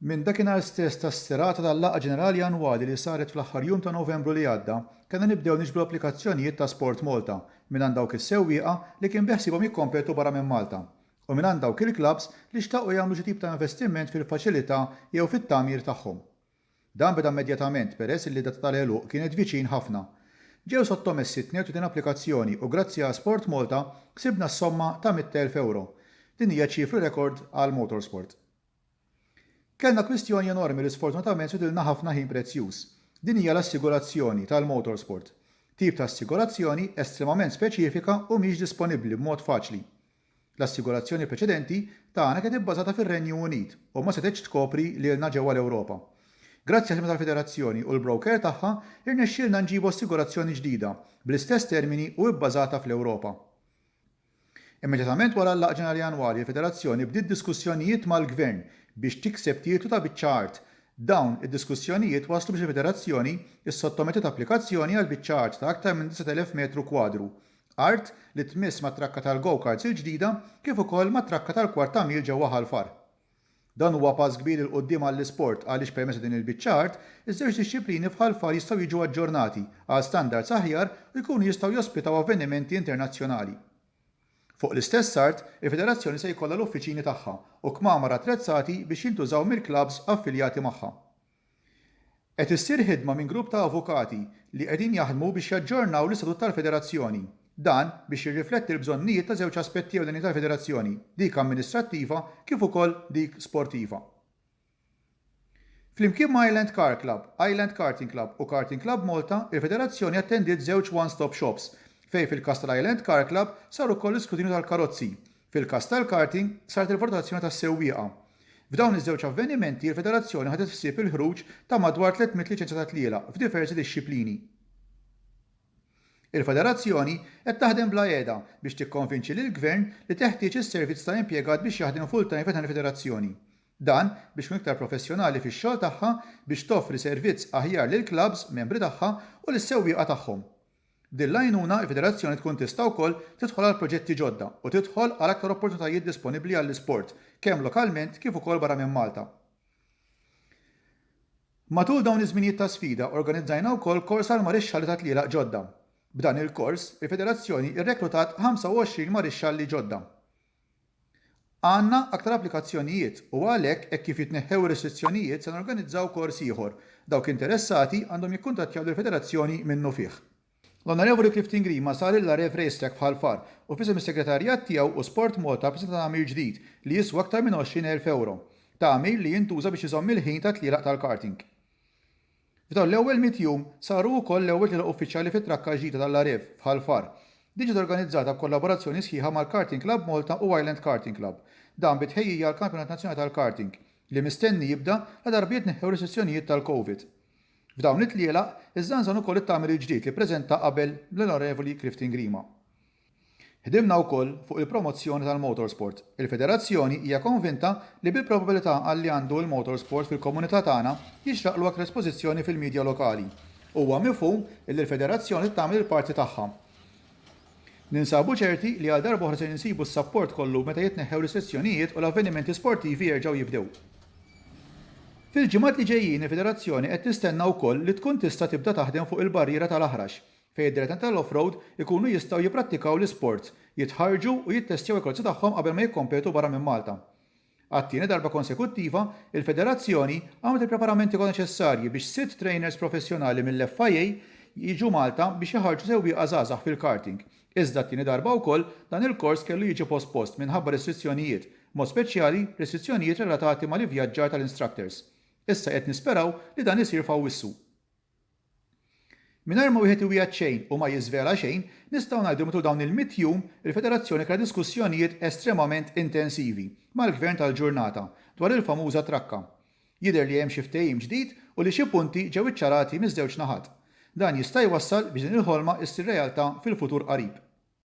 Minn dakinhar stess tas-serata tal-laqgħa ġenerali annwali li saret fl-aħħar jum ta' Novembru li għadda, kellna nibdew niġbru applikazzjonijiet ta' Sport Malta mingħand dawk is-sewwieqa li kien beħsiebhom jikkompetu barra minn Malta u mingħand dawk il-klabs li xtaqgħu jagħmlu xi tip ta' investiment fil-faċilità jew fit-tagħmir tagħhom. Dan beda immedjatament peress li data tal-għeluq kienet viċin ħafna. Ġew sottomessi 32 applikazzjoni u grazzi għal Sport Malta ksibna s-somma ta' 100,000 euro. Din hija ċifru rekord għal motorsport. Kellna kwistjoni enormi li sfortunatament sudilna ħafna ħin prezzjuż. Din hija l-assigurazzjoni tal-motorsport. Tip ta' assigurazzjoni estremament speċifika u mhix disponibbli b'mod faċli. L-assigurazzjoni preċedenti tagħna kienet ibbażata fir-Renju Unit u ma setgħetx tkopri lilna ġewwa l-Ewropa. Grazzi għal tal-Federazzjoni u l-broker tagħha irnexxielna nġibu assigurazzjoni ġdida bl-istess termini u bbażata fl-Ewropa. Immediatament wara l-laqgħa ġenerali annwali l-Federazzjoni bdiet diskussjonijiet mal-Gvern biex tikseb titlu ta' biċċ-art. Dawn id-diskussjonijiet waslu biex il-Federazzjoni issottomettiet applikazzjoni għal biċċ-art ta' aktar minn 9,000 metru kwadru. Art li tmiss mat-trakka tal-go-karts il-ġdida kif ukoll mat-trakka tal-kwart ta' mil ġewwa Ħalfar. Dan huwa pass kbir il qudiem għall-isport għaliex permezz din il-biċċ-art, iż-żewġ dixxiplini f'Ħalfar jistgħu jiġu aġġornati għal standards aħjar u jkunu jistgħu jospitaw avvenimenti internazzjonali. Fuq l-istess art, il-Federazzjoni se jkollha l-uffiċini tagħha u kmamar attrezzati biex jintużaw mill-klabs affiljati magħha. Qed issir ħidma minn grupp ta' avukati li qegħdin jaħdmu biex jaġġornaw l-istatut tal-Federazzjoni. Dan biex jirrifletti l-bżonnijiet ta' żewġ aspetti ewlenin tal-Federazzjoni, dik amministrattiva kif ukoll dik sportiva. Flimkien ma' Island Car Club, Island Karting Club u Karting Club Malta, il-Federazzjoni attendiet żewġ one-stop shops fejn fil-każ tal-Island Car Club sar ukoll l-iskrutinju tal-karozzi. Fil-każ tal-karting saret il-valutazzjoni tas-sewwieqa. F'dawn iż-żewġ avvenimenti il-Federazzjoni ħadet ħsieb il-ħruġ ta' madwar 300 liċenzja ta' tliela f'diversi dixxiplini. Il-Federazzjoni qed taħdem bla qiegħda biex tikkonvinċi lill-Gvern li teħtieġ is-servizz ta' impjegat biex jaħdem full-time fejn il-Federazzjoni. Dan biex tkun iktar professjonali fix-xogħol tagħha biex toffri servizz aħjar lill-klabs membri tagħha u lis-sewwieqa tagħhom. Din l-għajnuna il-Federazzjoni tkun tista' wkoll tidħol għal proġetti ġodda u tidħol għal aktar opportunitajiet disponibbli għall-isport, kemm lokalment kif ukoll barra minn Malta. Matul dawn iż-żminijiet ta' sfida organizzajna wkoll kors għal marixxalli ta' tlielaq ġodda. B'dan il-kors, il-Federazzjoni rrekrutat 25 marixxalli ġodda. Għandna aktar applikazzjonijiet u għalhekk hekk kif jitneħħew restrizzjonijiet se norganizzaw kors ieħor. Dawk interessati għandhom jikkuntattjaw lill-Federazzjoni minnu fih. L-Onorevoli Clifton Grima sar il-Larev Racetrack f'Ħalfar u fisem is-segretarjat tiegħu u Sport Malta preżenta tagħmir ġdid li jiswa aktar minn 20,000 euro. Tagħmir li jintuża biex iżomm il-ħin ta' tlielaq tal-karting. F'dawn l-ewwel 100 jum saru wkoll l-ewwel tlielaq uffiċjali fit-trakka ġdida tal-Larev f'Ħalfar. Din ġiet organizzata b'kollaborazzjoni sħiħa mal-Karting Club Malta u Island Karting Club. Dan bitħejjija l-Kampjonat Nazzjonali tal-Karting li mistenni jibda la darbiet neħħew restrizzjonijiet tal-Covid. F'dawn it-tlielaq iż-żanżan ukoll it-tagħmir il-ġdid li ppreżenta qabel l-Onorevoli Clifton Grima. Ħdimna wkoll fuq il-promozzjoni tal-motorsport. Il-Federazzjoni hija konvinta li bil-probabilità għalli għandu l-motorsport fil-komunità tagħna jixraqlu aktar espożizzjoni fil-midja lokali. Huwa mifhum li l-Federazzjoni tagħmel il-parti tagħha. Ninsabu ċerti li għal darba oħra se insibu s-sapport kollu meta jitneħħew restrizzjonijiet u l-avvenimenti sportivi jerġgħu jibdew. Fil-ġimgħat li ġejjin il-Federazzjoni qed tistenna wkoll li tkun tista' tibda taħdem fuq il-barriera tal-Aħrax fejn id-direttant tal-off-road ikunu jistgħu jipprattikaw l-isport, jitħarġu u jittestjaw il-karozzi tagħhom qabel ma jikkompetu barra minn Malta. Għat-tieni darba konsekuttiva, il-Federazzjoni għamlet il-preparamenti neċessarji biex 6 trainers professjonali mill-FIA jiġu Malta biex iħarġu sewwieqa żgħażagħ fil-karting. Iżda t-tieni darba wkoll dan il-kors kellu jiġi postpost minħabba restrizzjonijiet, mod speċjali restrizzjonijiet relatati mal-ivvjaġġar tal-instructors. Issa qed nisperaw li dan isir f'Awwissu. Mingħajr ma wieħed iwieħed xejn u ma jiżvela xejn, nistgħu ngħidu matul dawn il-100 jum il-Federazzjoni kellha diskussjonijiet estremament intensivi mal-Gvern tal-ġurnata dwar il-famuża trakka. Jidher li hemm xi ftehim ġdid u li xi punti ġew iċċarati miż-żewġ naħat. Dan jista' jwassal biex din il-ħolma issir realtà fil-futur qarib.